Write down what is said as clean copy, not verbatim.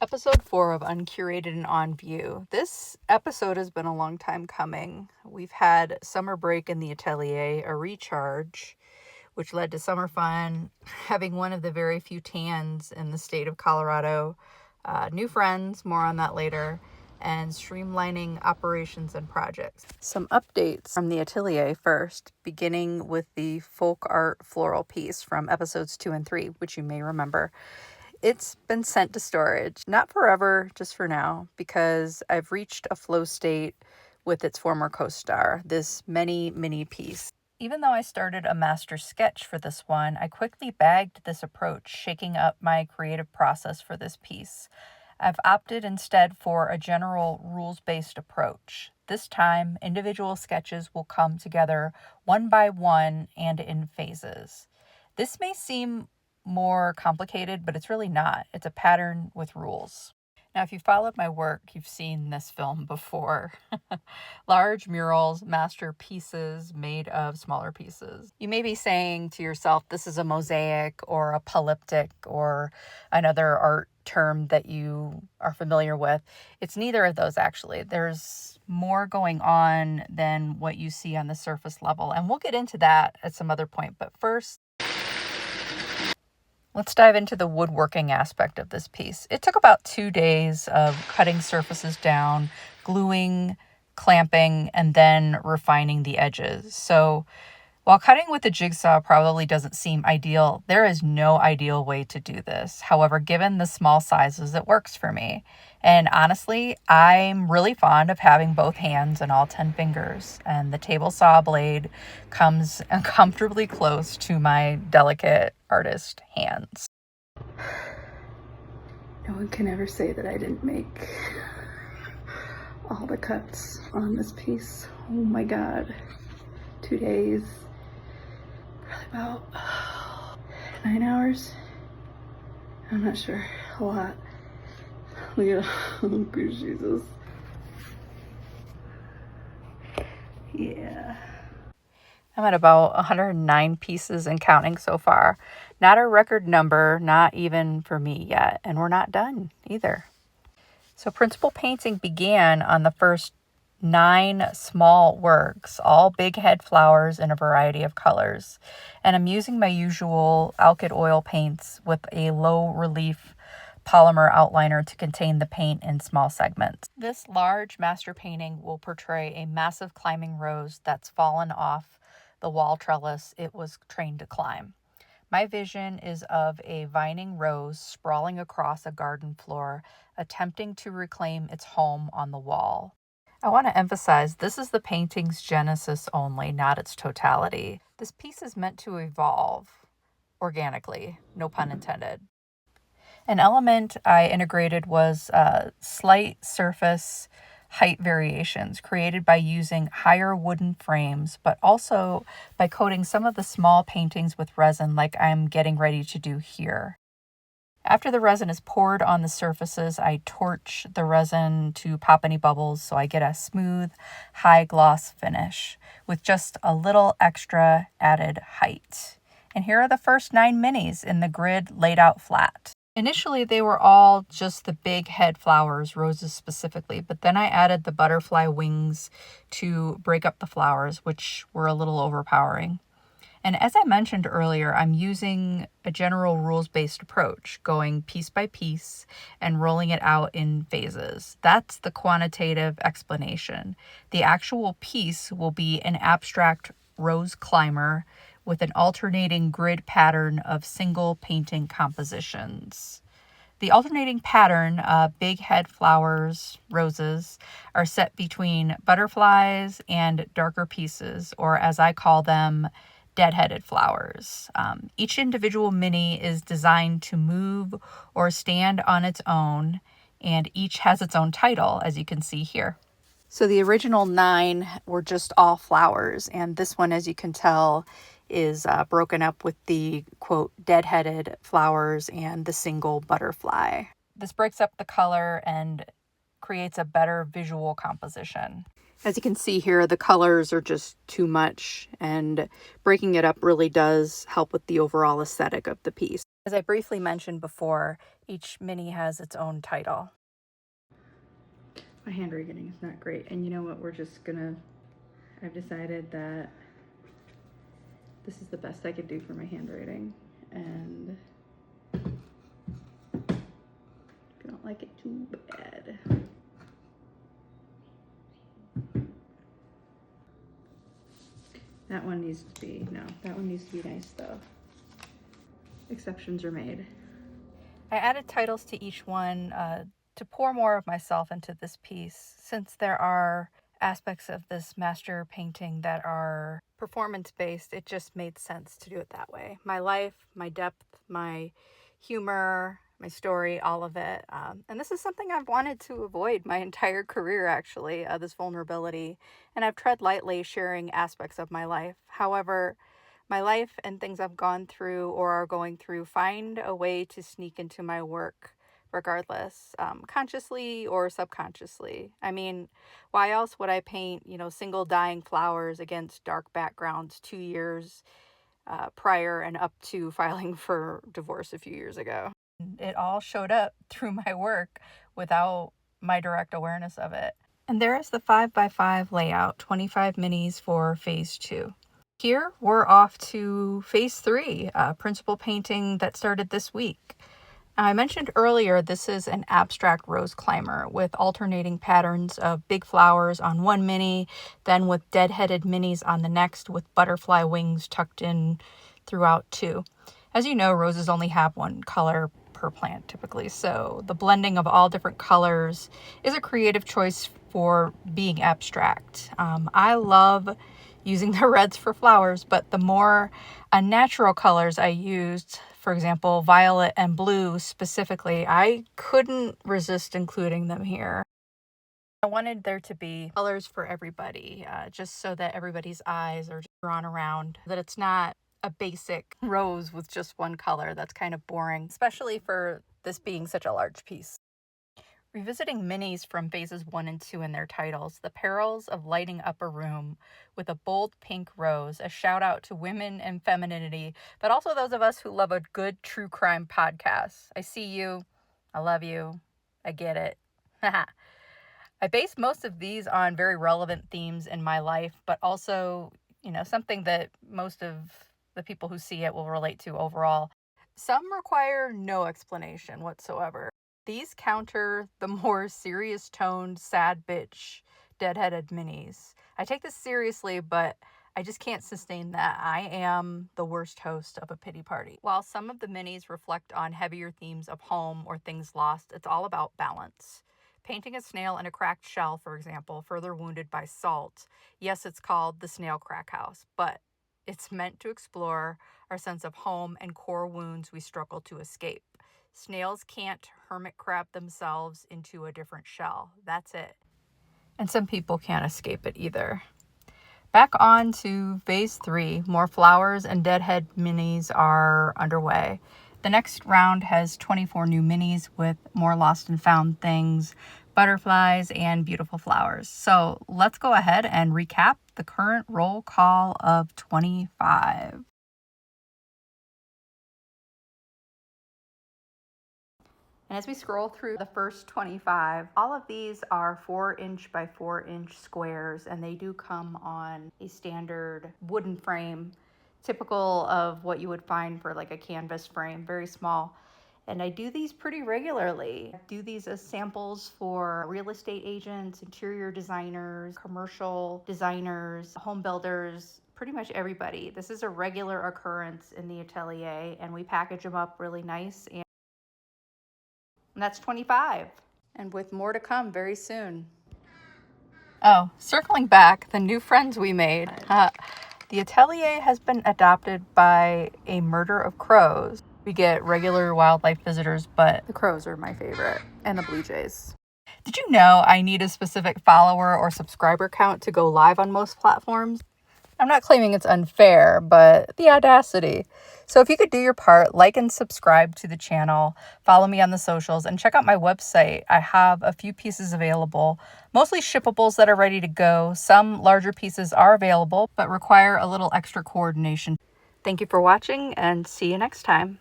Episode 4 of Uncurated and On View. This episode has been a long time coming. We've had summer break in the atelier, a recharge, which led to summer fun, having one of the very few tans in the state of Colorado, new friends, more on that later, and streamlining operations and projects. Some updates from the atelier first, beginning with the folk art floral piece from episodes 2 and 3, which you may remember. It's been sent to storage, not forever, just for now, because I've reached a flow state with its former co-star, this mini piece. Even though I started a master sketch for this one, I quickly bagged this approach, shaking up my creative process for this piece. I've opted instead for a general rules-based approach. This time, individual sketches will come together one by one and in phases. This may seem more complicated, but it's really not. It's a pattern with rules. Now, if you followed my work, you've seen this film before. Large murals, masterpieces made of smaller pieces. You may be saying to yourself, this is a mosaic or a polyptych or another art term that you are familiar with. It's neither of those, actually. There's more going on than what you see on the surface level, and we'll get into that at some other point. But first, let's dive into the woodworking aspect of this piece. It took about 2 days of cutting surfaces down, gluing, clamping, and then refining the edges. So while cutting with a jigsaw probably doesn't seem ideal, there is no ideal way to do this. However, given the small sizes, it works for me. And honestly, I'm really fond of having both hands and all 10 fingers. And the table saw blade comes uncomfortably close to my delicate artist hands. No one can ever say that I didn't make all the cuts on this piece. Oh my God. 2 days. Probably about 9 hours. I'm not sure. A lot. Look at, oh good Jesus. Yeah. I'm at about 109 pieces and counting so far. Not a record number, not even for me yet. And we're not done either. So principal painting began on the first 9 small works, all big head flowers in a variety of colors. And I'm using my usual alkyd oil paints with a low relief polymer outliner to contain the paint in small segments. This large master painting will portray a massive climbing rose that's fallen off the wall trellis it was trained to climb. My vision is of a vining rose sprawling across a garden floor, attempting to reclaim its home on the wall. I want to emphasize this is the painting's genesis only, not its totality. This piece is meant to evolve organically, no pun intended. An element I integrated was slight surface height variations created by using higher wooden frames, but also by coating some of the small paintings with resin like I'm getting ready to do here. After the resin is poured on the surfaces, I torch the resin to pop any bubbles so I get a smooth, high gloss finish with just a little extra added height. And here are the first 9 minis in the grid laid out flat. Initially, they were all just the big head flowers, roses specifically, but then I added the butterfly wings to break up the flowers, which were a little overpowering. And as I mentioned earlier, I'm using a general rules-based approach, going piece by piece and rolling it out in phases. That's the quantitative explanation. The actual piece will be an abstract rose climber with an alternating grid pattern of single painting compositions. The alternating pattern, big head flowers, roses, are set between butterflies and darker pieces, or as I call them, dead-headed flowers. Each individual mini is designed to move or stand on its own, and each has its own title, as you can see here. So the original 9 were just all flowers, and this one, as you can tell, is broken up with the, quote, dead-headed flowers and the single butterfly. This breaks up the color and creates a better visual composition. As you can see here, the colors are just too much, and breaking it up really does help with the overall aesthetic of the piece. As I briefly mentioned before, each mini has its own title. My handwriting is not great, and you know what, I've decided that this is the best I could do for my handwriting, and I don't like it too bad. That one needs to be nice though. Exceptions are made. I added titles to each one to pour more of myself into this piece, since there are aspects of this master painting that are performance-based. It just made sense to do it that way. My life, my depth, my humor, my story, all of it. And this is something I've wanted to avoid my entire career, actually, this vulnerability. And I've tread lightly sharing aspects of my life. However, my life and things I've gone through or are going through find a way to sneak into my work regardless, consciously or subconsciously. I mean, why else would I paint, single dying flowers against dark backgrounds 2 years prior and up to filing for divorce a few years ago? It all showed up through my work without my direct awareness of it. And there is the 5x5 layout, 25 minis for phase 2. Here, we're off to phase 3, principal painting that started this week. I mentioned earlier this is an abstract rose climber with alternating patterns of big flowers on one mini, then with dead-headed minis on the next with butterfly wings tucked in throughout too. As you know, roses only have one color per plant typically, so the blending of all different colors is a creative choice for being abstract. I love using the reds for flowers, but the more natural colors I used, for example, violet and blue specifically, I couldn't resist including them here. I wanted there to be colors for everybody, just so that everybody's eyes are drawn around, that it's not a basic rose with just one color. That's kind of boring, especially for this being such a large piece. Revisiting minis from phases 1 and 2 in their titles, The Perils of Lighting Up a Room with a Bold Pink Rose, a shout out to women and femininity, but also those of us who love a good true crime podcast. I see you. I love you. I get it. I base most of these on very relevant themes in my life, but also, something that most of the people who see it will relate to overall. Some require no explanation whatsoever. These counter the more serious toned, sad bitch, deadheaded minis. I take this seriously, but I just can't sustain that. I am the worst host of a pity party. While some of the minis reflect on heavier themes of home or things lost, it's all about balance. Painting a snail in a cracked shell, for example, further wounded by salt. Yes, it's called the Snail Crack House, but it's meant to explore our sense of home and core wounds we struggle to escape. Snails can't hermit crab themselves into a different shell. That's it. And some people can't escape it either. Back on to phase 3. More flowers and deadhead minis are underway. The next round has 24 new minis with more lost and found things, butterflies, and beautiful flowers. So let's go ahead and recap the current roll call of 25. And as we scroll through the first 25, all of these are 4" by 4" squares, and they do come on a standard wooden frame, typical of what you would find for like a canvas frame, very small. And I do these pretty regularly. I do these as samples for real estate agents, interior designers, commercial designers, home builders, pretty much everybody. This is a regular occurrence in the atelier, and we package them up really nice. And that's 25. And with more to come very soon. Oh, circling back, the new friends we made. The atelier has been adopted by a murder of crows. We get regular wildlife visitors, but the crows are my favorite, and the blue jays. Did you know I need a specific follower or subscriber count to go live on most platforms? I'm not claiming it's unfair, but the audacity. So if you could do your part, like and subscribe to the channel, follow me on the socials, and check out my website. I have a few pieces available, mostly shippables that are ready to go. Some larger pieces are available, but require a little extra coordination. Thank you for watching, and see you next time.